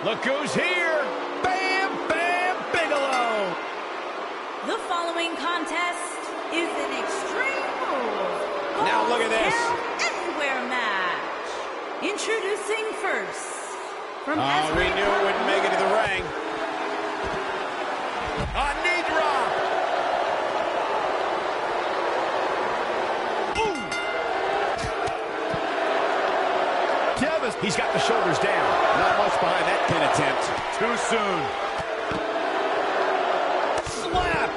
Look who's here. Bam Bam Bigelow. The following contest is an Extreme Rules Now look at this. Anywhere match. Introducing first from we knew it wouldn't make it to the ring. A knee drop. Ooh. He's got the shoulders down. Not much behind that pin attempt. Too soon. Slap.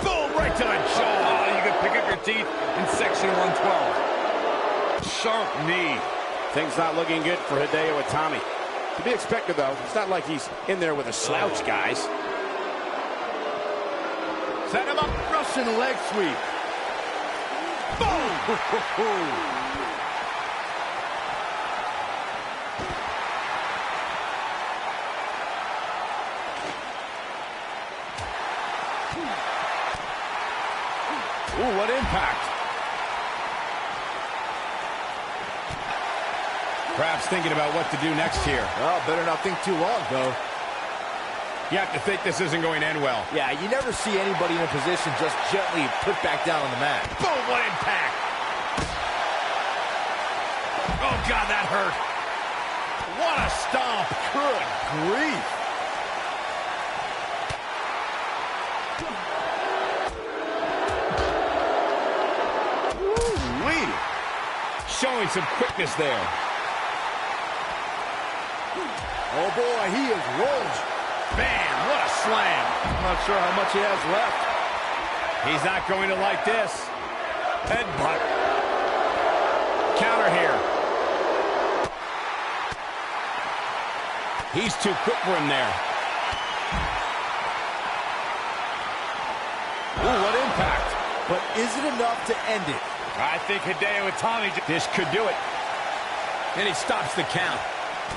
Boom, right to the jaw. Oh, you can pick up your teeth in section 112. Sharp knee. Things not looking good for Hideo Itami. To be expected, though. It's not like he's in there with a slouch, guys. Set him up, Russian leg sweep. Boom! Ooh, what impact. Perhaps thinking about what to do next here. Well, better not think too long, though. You have to think this isn't going to end well. Yeah, you never see anybody in a position just gently put back down on the mat. Boom, what impact. Oh, God, that hurt. What a stomp. Good grief. Ooh-wee. Showing some quickness there. Oh, boy, he is rolling. Bam, what a slam. I'm not sure how much he has left. He's not going to like this. Headbutt. Counter here. He's too quick for him there. Ooh, what impact. But is it enough to end it? I think Hideo Itami, this could do it. And he stops the count.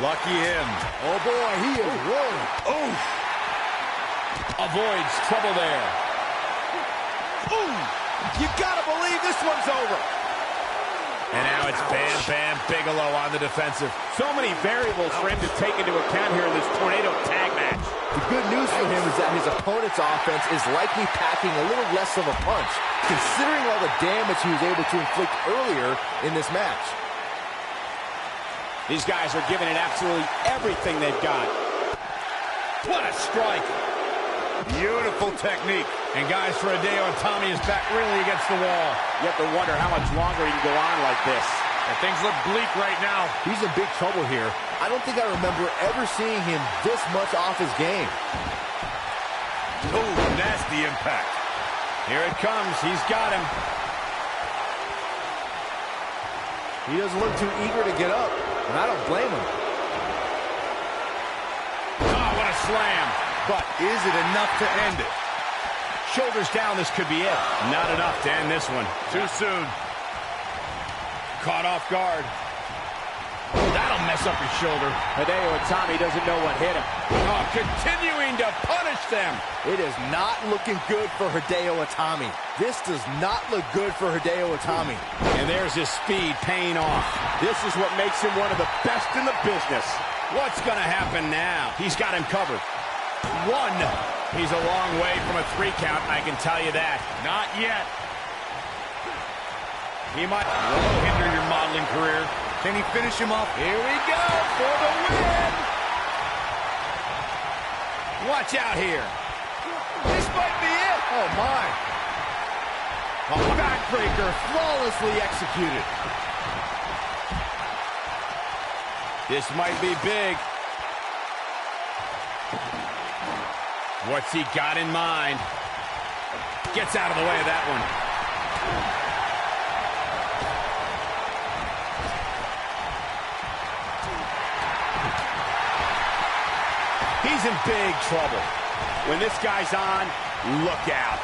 Lucky him. Oh, boy, he is rolling. Oof. Avoids trouble there. Ooh. You gotta believe this one's over. And now it's Bam Bam Bigelow on the defensive. So many variables for him to take into account here in this tornado tag match. The good news for him is that his opponent's offense is likely packing a little less of a punch, considering all the damage he was able to inflict earlier in this match. These guys are giving it absolutely everything they've got. What a strike. Beautiful technique. And guys, for Hideo Itami is back really against the wall. You have to wonder how much longer he can go on like this. And things look bleak right now. He's in big trouble here. I don't think I remember ever seeing him this much off his game. Oh, nasty impact. Here it comes. He's got him. He doesn't look too eager to get up, and I don't blame him. Oh, what a slam. But is it enough to end it? Shoulders down, this could be it. Not enough to end this one. Too soon. Caught off guard. Oh, that'll mess up his shoulder. Hideo Itami doesn't know what hit him. Oh, continuing to punish them. It is not looking good for Hideo Itami. This does not look good for Hideo Itami. And there's his speed paying off. This is what makes him one of the best in the business. What's going to happen now? He's got him covered. One. He's a long way from a 3 count, I can tell you that. Not yet. He might hinder your modeling career. Can he finish him off? Here we go for the win. Watch out here. This might be it. Oh, my. A backbreaker flawlessly executed. This might be big. What's he got in mind? Gets out of the way of that one. He's in big trouble. When this guy's on, look out.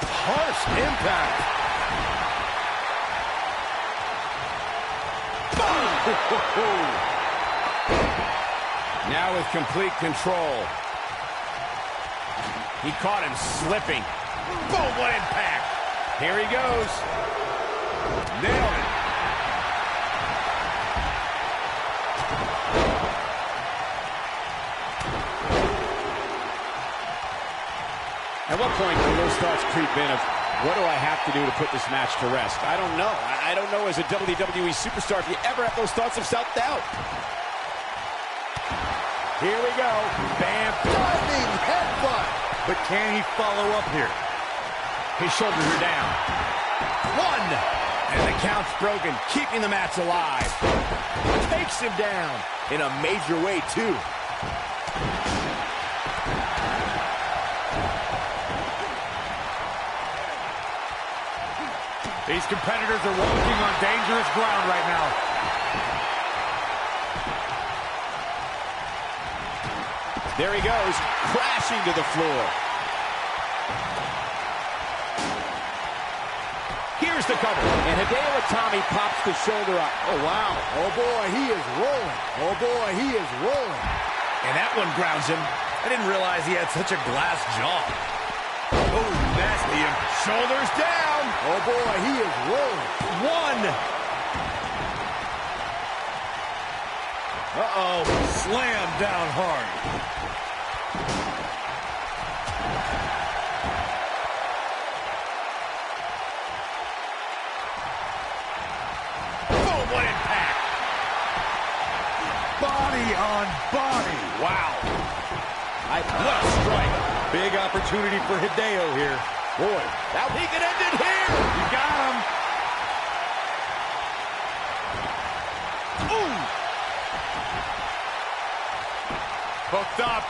Harsh impact. Now with complete control. He caught him slipping. Boom, what impact. Here he goes. Nailed it. At what point do those thoughts creep in of, what do I have to do to put this match to rest? I don't know. I don't know as a WWE superstar if you ever have those thoughts of self-doubt. Here we go. Bam. Diving headbutt. But can he follow up here? His shoulders are down. One. And the count's broken, keeping the match alive. Takes him down in a major way, too. These competitors are walking on dangerous ground right now. There he goes, crashing to the floor. Here's the cover. And Hideo Itami pops the shoulder up. Oh, wow. Oh, boy, he is rolling. Oh, boy, he is rolling. And that one grounds him. I didn't realize he had such a glass jaw. Oh, nasty. Shoulders down. Oh, boy, he is rolling. One. Uh-oh. Slam down hard. Boom, what impact. Body on body. Wow. What a strike. Big opportunity for Hideo here. Boy, that he could end it here. You got him. Ooh. Hooked up.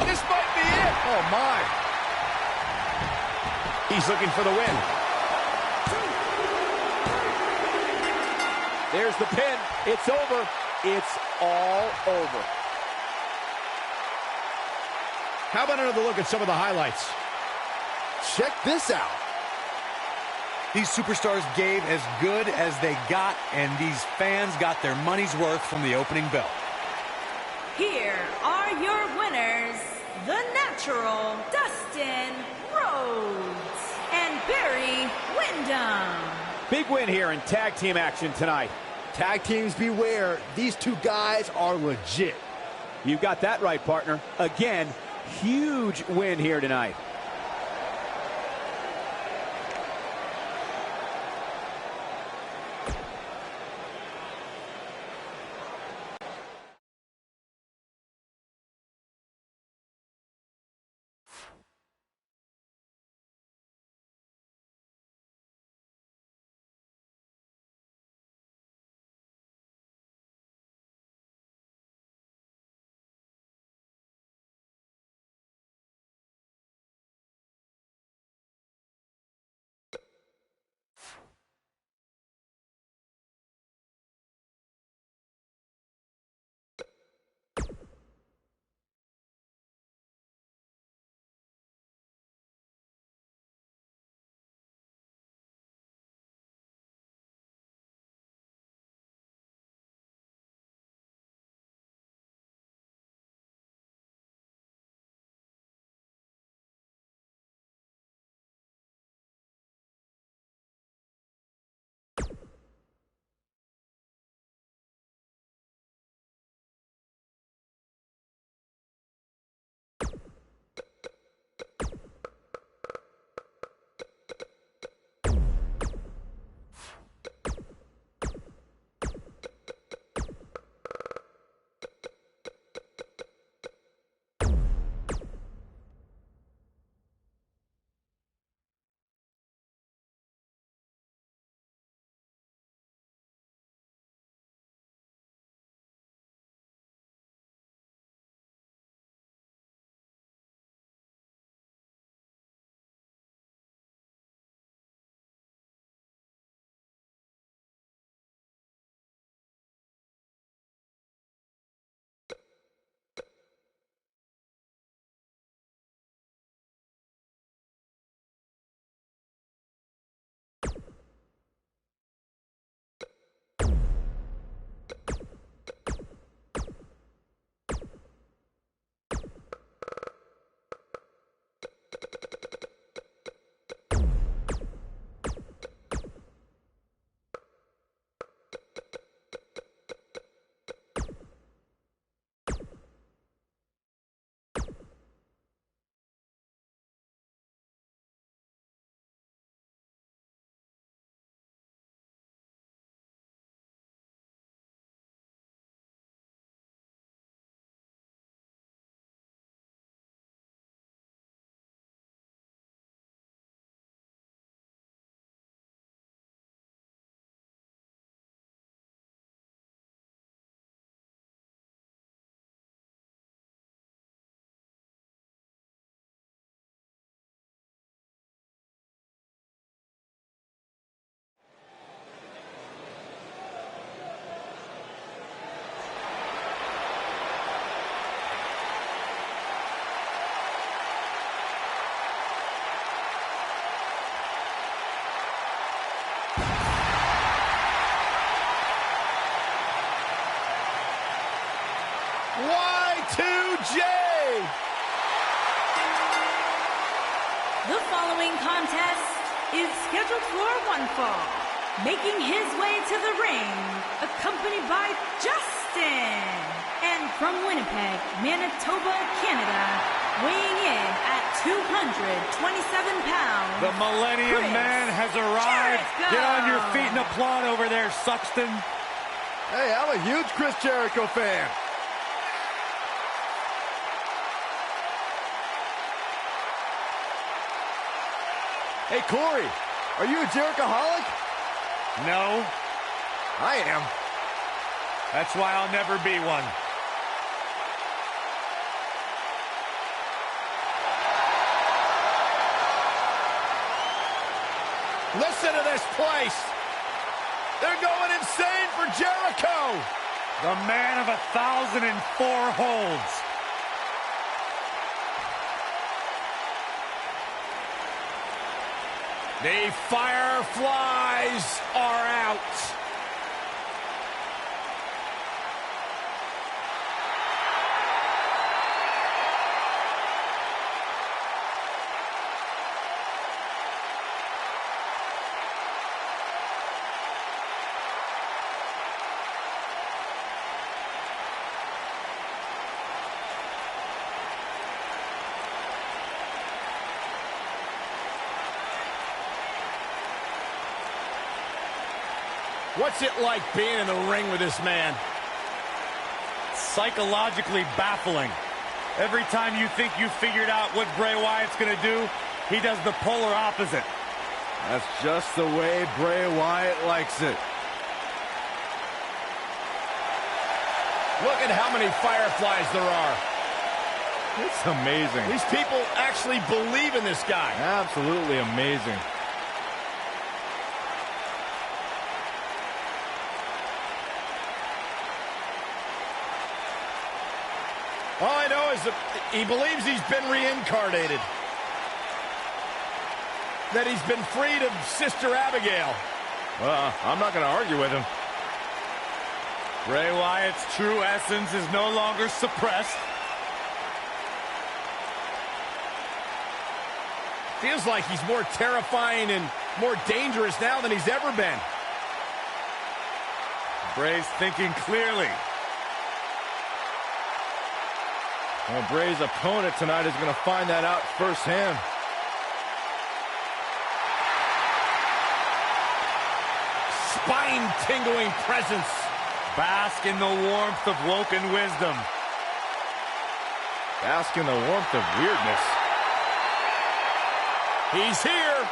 This might be it. Oh, my. He's looking for the win. There's the pin. It's over. It's all over. How about another look at some of the highlights? Check this out. These superstars gave as good as they got, and these fans got their money's worth from the opening bell. Here are your winners, the Natural, Dustin Rhodes and Barry Windham. Big win here in tag team action tonight. Tag teams beware. These two guys are legit. You got that right, partner. Again, huge win here tonight. Y2J! The following contest is scheduled for one fall. Making his way to the ring, accompanied by Justin. And from Winnipeg, Manitoba, Canada, weighing in at 227 pounds. The Millennium Man has arrived. Jericho. Get on your feet and applaud over there, Suxton. Hey, I'm a huge Chris Jericho fan. Hey, Corey, are you a Jerichoholic? No, I am. that's why I'll never be one. Listen to this place. They're going insane for Jericho. The man of 1,004 holds. The Fireflies are out. What's it like being in the ring with this man? Psychologically baffling. Every time you think you figured out what Bray Wyatt's going to do, he does the polar opposite. That's just the way Bray Wyatt likes it. Look at how many Fireflies there are. It's amazing. These people actually believe in this guy. Absolutely amazing. All I know is that he believes he's been reincarnated. That he's been freed of Sister Abigail. Well, I'm not going to argue with him. Bray Wyatt's true essence is no longer suppressed. Feels like he's more terrifying and more dangerous now than he's ever been. Bray's thinking clearly. Well, Bray's opponent tonight is going to find that out firsthand. Spine-tingling presence. Bask in the warmth of Woken wisdom. Bask in the warmth of weirdness. He's here.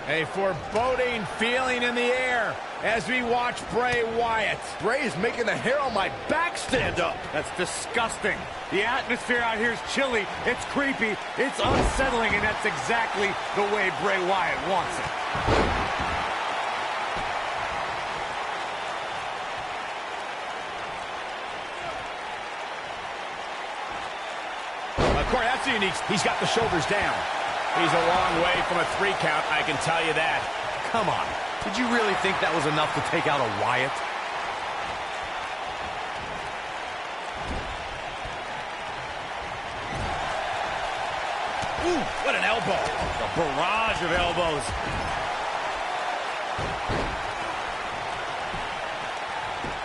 A foreboding feeling in the air as we watch Bray Wyatt. Bray is making the hair on my back stand up. That's disgusting. The atmosphere out here is chilly, it's creepy, it's unsettling, and that's exactly the way Bray Wyatt wants it. Corey, that's unique. He's got the shoulders down. He's a long way from a 3 count, I can tell you that. Come on. Did you really think that was enough to take out a Wyatt? Ooh, what an elbow. A barrage of elbows.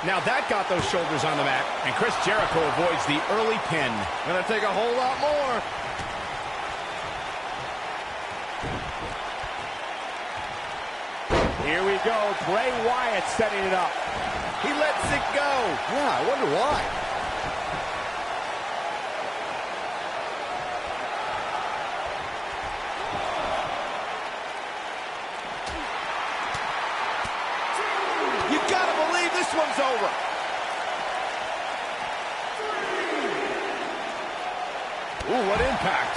Now that got those shoulders on the mat, and Chris Jericho avoids the early pin. Gonna take a whole lot more. Here we go, Bray Wyatt setting it up. He lets it go. Yeah, I wonder why. You gotta believe this one's over. Ooh, what impact.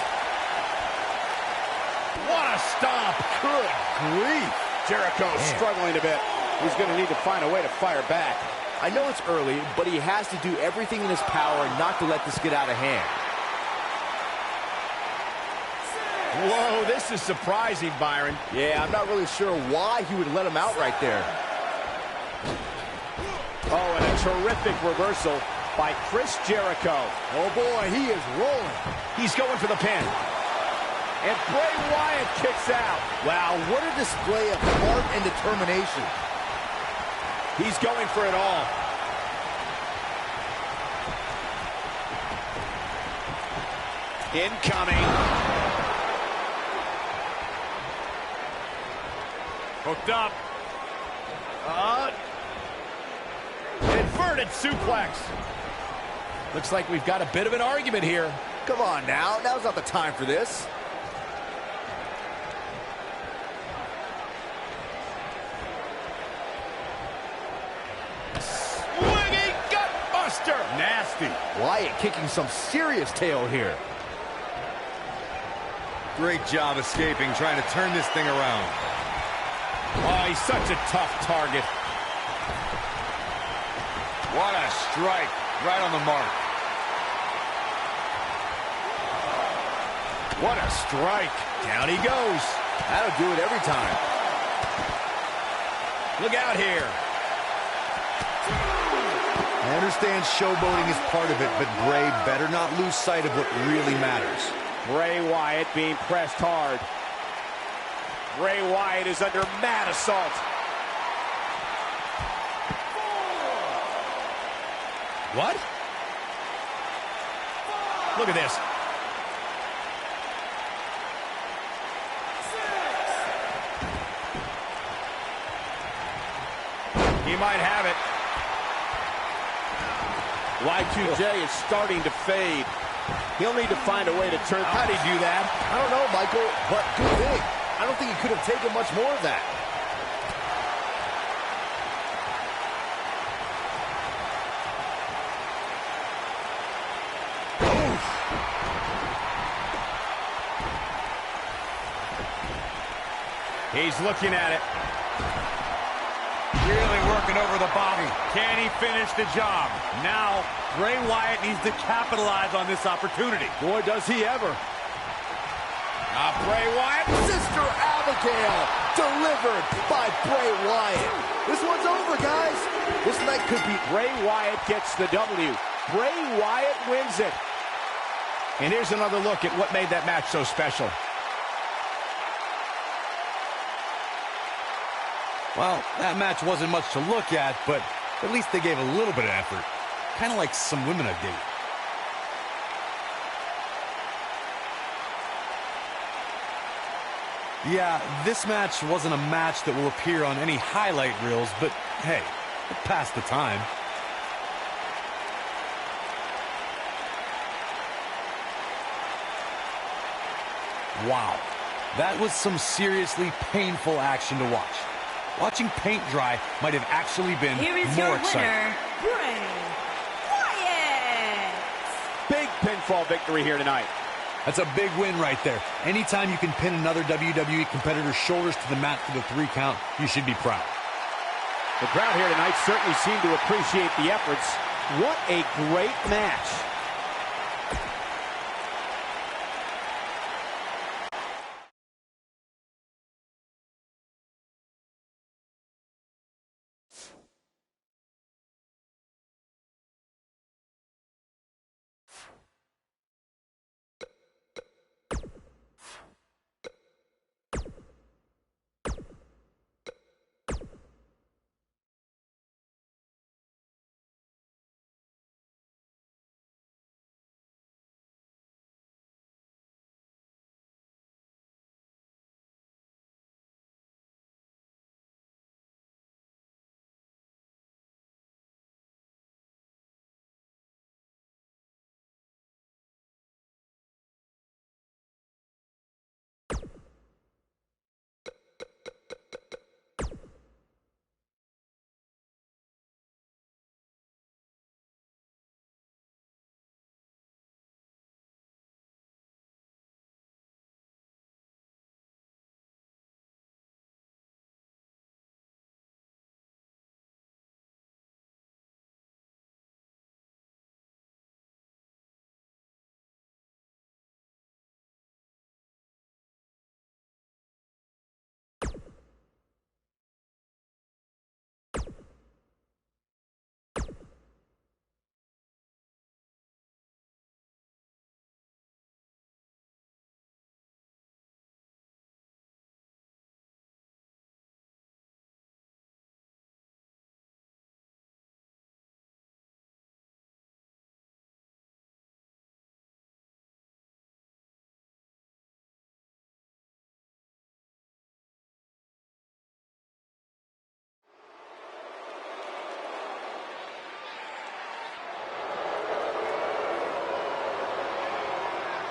a stomp. Good grief. Jericho struggling a bit. He's going to need to find a way to fire back. I know it's early, but he has to do everything in his power not to let this get out of hand. Whoa, this is surprising, Byron. Yeah, I'm not really sure why he would let him out right there. Oh, and a terrific reversal by Chris Jericho. Oh boy, he is rolling. He's going for the pin. And Bray Wyatt kicks out. Wow, what a display of heart and determination. He's going for it all. Incoming. Hooked up. Inverted suplex. Looks like we've got a bit of an argument here. Come on now, now's not the time for this. Swinging gutbuster. Nasty. Wyatt kicking some serious tail here. Great job escaping, trying to turn this thing around. Oh, he's such a tough target. What a strike. Right on the mark. What a strike. Down he goes. That'll do it every time. Look out here. I understand showboating is part of it, but Bray better not lose sight of what really matters. Bray Wyatt being pressed hard. Bray Wyatt is under mad assault. What? Look at this. He might have it. Y2J is starting to fade. He'll need to find a way to turn. How'd he do that? I don't know, Michael, but good thing. I don't think he could have taken much more of that. He's looking at it. Really working over the body. Can he finish the job? Now, Bray Wyatt needs to capitalize on this opportunity. Boy, does he ever. Bray Wyatt. Sister Abigail, delivered by Bray Wyatt. This one's over, guys. This night could be... Bray Wyatt gets the W. Bray Wyatt wins it. And here's another look at what made that match so special. Well, that match wasn't much to look at, but at least they gave a little bit of effort. Kind of like some women I've dated. Yeah, this match wasn't a match that will appear on any highlight reels, but hey, it passed the time. Wow, that was some seriously painful action to watch. Watching paint dry might have actually been more exciting. Bray Wyatt. Big pinfall victory here tonight. That's a big win right there. Anytime you can pin another WWE competitor's shoulders to the mat for the 3 count, you should be proud. The crowd here tonight certainly seemed to appreciate the efforts. What a great match.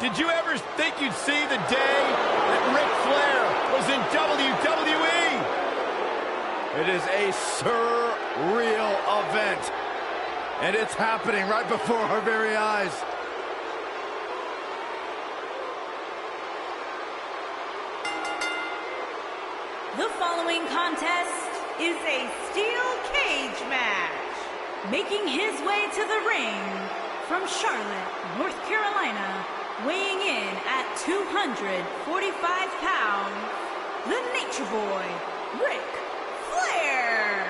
Did you ever think you'd see the day that Ric Flair was in WWE? It is a surreal event, and it's happening right before our very eyes. The following contest is a steel cage match. Making his way to the ring from Charlotte, North Carolina, weighing in at 245 pounds, the Nature Boy, Ric Flair.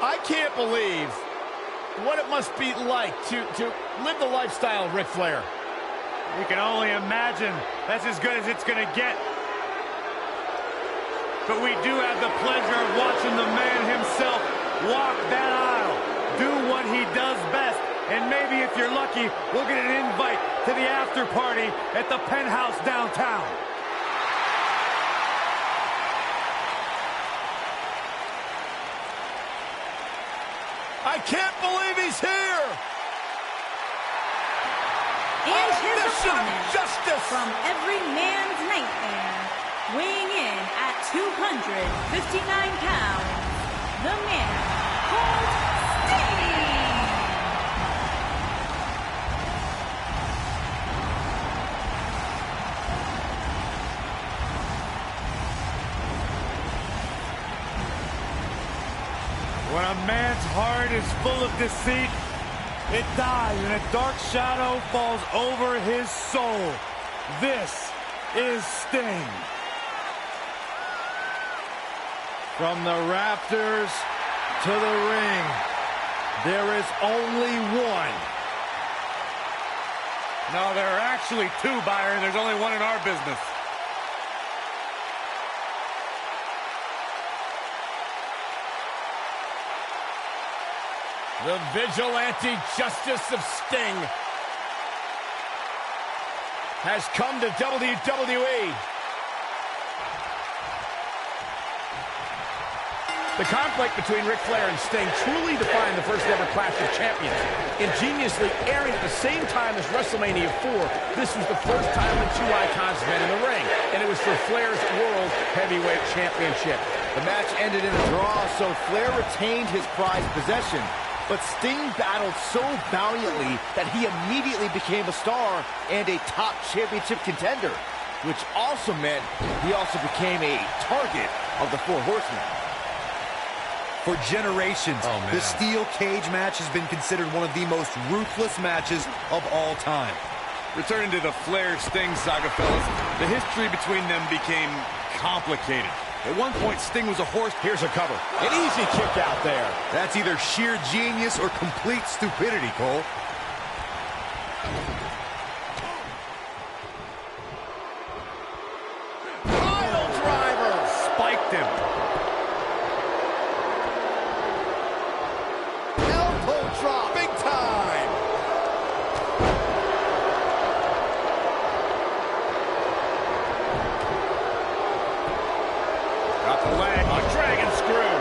I can't believe what it must be like to live the lifestyle of Ric Flair. We can only imagine. That's as good as it's going to get. But we do have the pleasure of watching the man himself walk that aisle, do what he does best, and maybe if you're lucky, we'll get an invite to the after party at the Penthouse downtown. I can't believe he's here! And his opponent, justice from every man's nightmare, weighing in at 259 pounds, the man called Sting! When a man's heart is full of deceit, it dies and a dark shadow falls over his soul. This is Sting. From the rafters to the ring, there is only one. No, there are actually two, Byron. There's only one in our business. The vigilante justice of Sting has come to WWE. The conflict between Ric Flair and Sting truly defined the first ever Clash of Champions. Ingeniously airing at the same time as WrestleMania 4, this was the first time the two icons met in the ring, and it was for Flair's World Heavyweight Championship. The match ended in a draw, so Flair retained his prized possession. But Sting battled so valiantly that he immediately became a star and a top championship contender, which also meant he also became a target of the Four Horsemen. For generations, the steel cage match has been considered one of the most ruthless matches of all time. Returning to the Flair-Sting saga, fellas, the history between them became complicated. At one point, Sting was a horse. Here's a cover. An easy kick out there. That's either sheer genius or complete stupidity, Cole. Pile driver. Spiked him. Elbow drop. Big time. Got the leg. A dragon screw.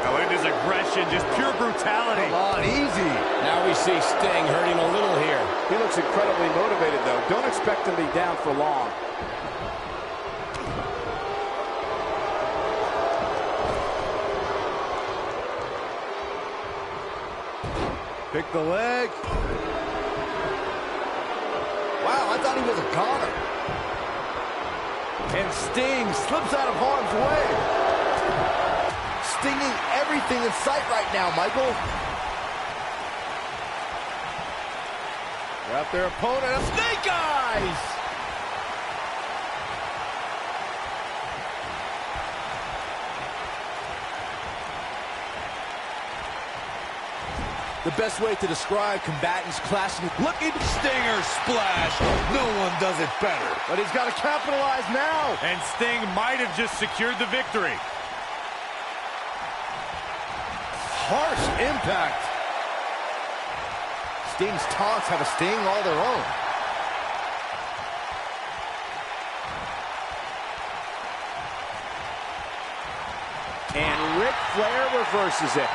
Now look at his aggression, just pure brutality. Come on, easy. Now we see Sting hurting a little here. He looks incredibly motivated, though. Don't expect him to be down for long. Pick the leg. Wow, I thought he was a goner. And Sting slips out of harm's way. Stinging everything in sight right now, Michael. Got their opponent. Snake eyes. The best way to describe combatants clashing. Look at Stinger splash. No one does it better. But he's got to capitalize now. And Sting might have just secured the victory. Harsh impact. Sting's taunts have a sting all their own. Ric Flair reverses it.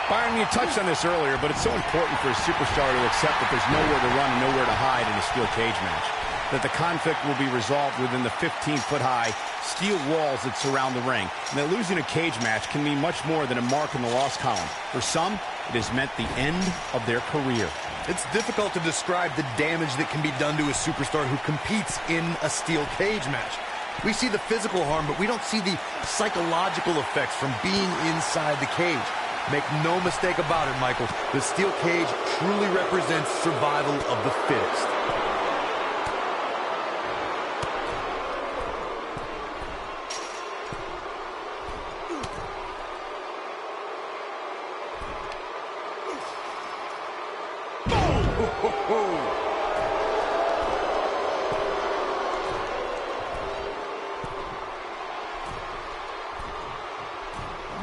Byron, you touched on this earlier, but it's so important for a superstar to accept that there's nowhere to run and nowhere to hide in a steel cage match. That the conflict will be resolved within the 15-foot-high steel walls that surround the ring. And that losing a cage match can mean much more than a mark in the loss column. For some, it has meant the end of their career. It's difficult to describe the damage that can be done to a superstar who competes in a steel cage match. We see the physical harm, but we don't see the psychological effects from being inside the cage. Make no mistake about it, Michael. The steel cage truly represents survival of the fittest.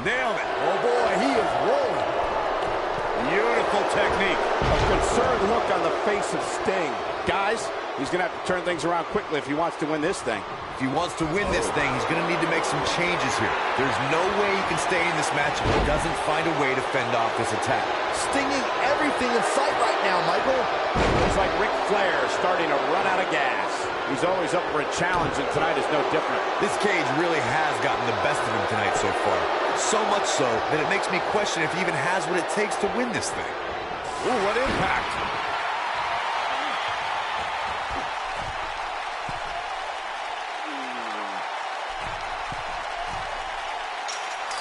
Nailed it. Oh boy, he is rolling. Beautiful technique. A concerned look on the face of Sting. Guys, he's going to have to turn things around quickly if he wants to win this thing. If he wants to win this thing, he's going to need to make some changes here. There's no way he can stay in this match if he doesn't find a way to fend off this attack. Stinging everything in sight right now, Michael. Looks like Ric Flair starting to run out of gas. He's always up for a challenge, and tonight is no different. This cage really has gotten the best of him tonight so far. So much so that it makes me question if he even has what it takes to win this thing. Ooh, what impact.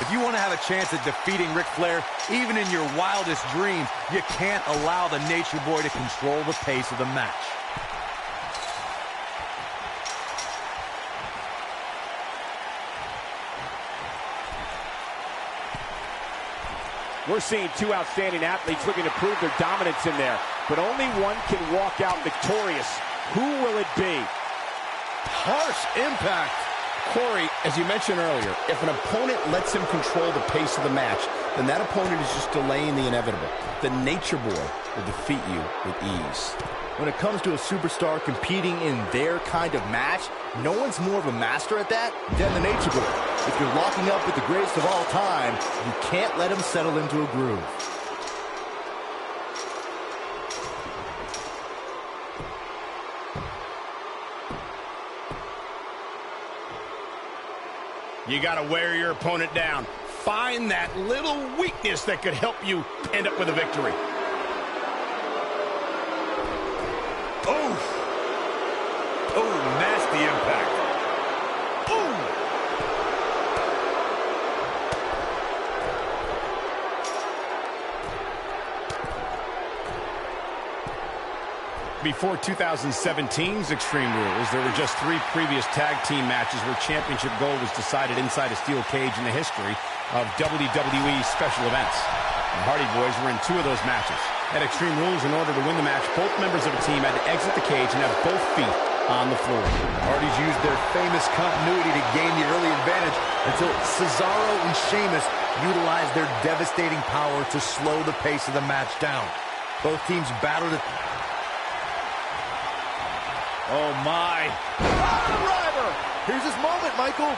If you want to have a chance at defeating Ric Flair, even in your wildest dreams, you can't allow the Nature Boy to control the pace of the match. We're seeing two outstanding athletes looking to prove their dominance in there, but only one can walk out victorious. Who will it be? Harsh impact. Corey, as you mentioned earlier, if an opponent lets him control the pace of the match, then that opponent is just delaying the inevitable. The Nature Boy will defeat you with ease. When it comes to a superstar competing in their kind of match, no one's more of a master at that than the Nature Boy. If you're locking up with the greatest of all time, you can't let him settle into a groove. You got to wear your opponent down. Find that little weakness that could help you end up with a victory. Oh, nasty impact. Before 2017's Extreme Rules, there were just 3 previous tag team matches where championship gold was decided inside a steel cage in the history of WWE special events. The Hardy Boys were in 2 of those matches. At Extreme Rules, in order to win the match, both members of a team had to exit the cage and have both feet on the floor. The Hardys used their famous continuity to gain the early advantage until Cesaro and Sheamus utilized their devastating power to slow the pace of the match down. Both teams battled it. Oh, my. Driver! Here's his moment, Michael.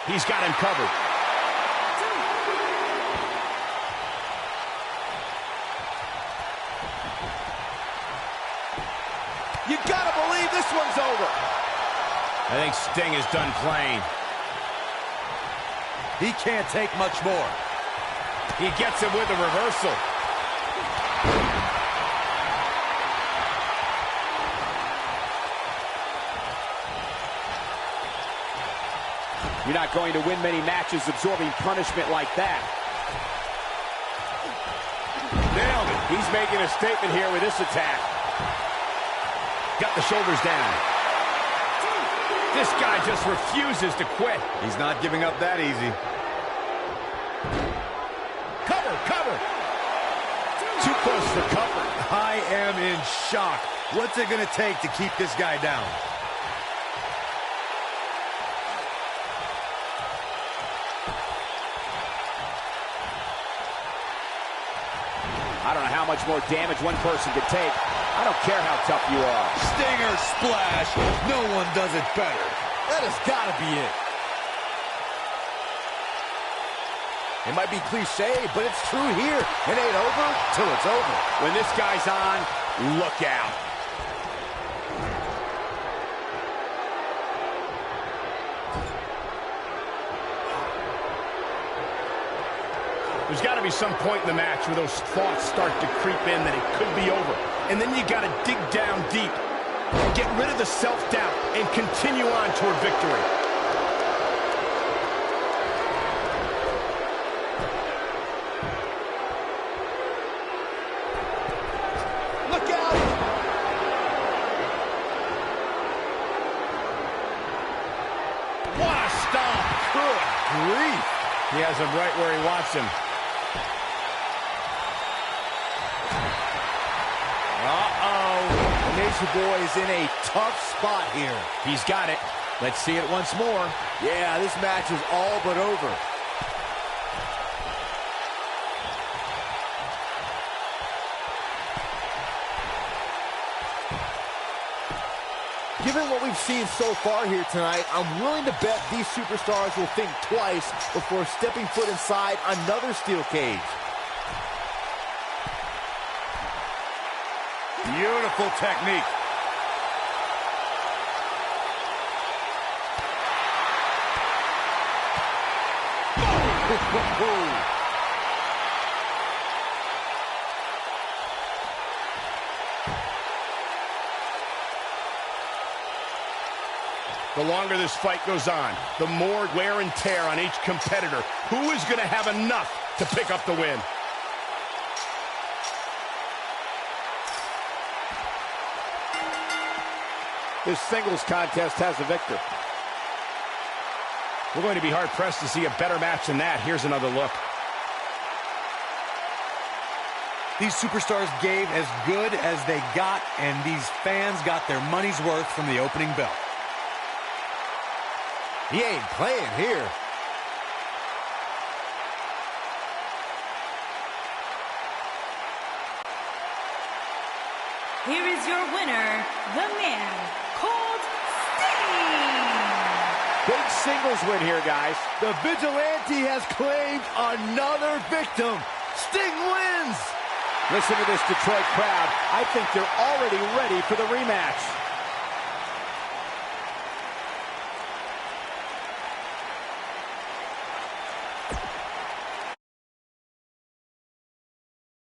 He's got him covered. You gotta believe this one's over. I think Sting is done playing. He can't take much more. He gets it with a reversal. You're not going to win many matches absorbing punishment like that. Nailed it. He's making a statement here with this attack. Got the shoulders down. This guy just refuses to quit. He's not giving up that easy. Cover, cover. Too close for cover. I am in shock. What's it going to take to keep this guy down? I don't know how much more damage one person could take. I don't care how tough you are. Stinger splash. No one does it better. That has got to be it. It might be cliche, but it's true here. It ain't over till it's over. When this guy's on, look out. There's got to be some point in the match where those thoughts start to creep in that it could be over. And then you got to dig down deep and get rid of the self-doubt and continue on toward victory. Look out! What a stomp! Good grief! He has him right where he wants him. Uh-oh. Nature Boy is in a tough spot here. He's got it. Let's see it once more. Yeah, this match is all but over. Given what we've seen so far here tonight, I'm willing to bet these superstars will think twice before stepping foot inside another steel cage. Beautiful technique. The longer this fight goes on, the more wear and tear on each competitor. Who is going to have enough to pick up the win? This singles contest has a victor. We're going to be hard-pressed to see a better match than that. Here's another look. These superstars gave as good as they got, and these fans got their money's worth from the opening bell. He ain't playing here. Here is your winner, the man called Sting. Big singles win here, guys. The Vigilante has claimed another victim. Sting wins. Listen to this Detroit crowd. I think they're already ready for the rematch.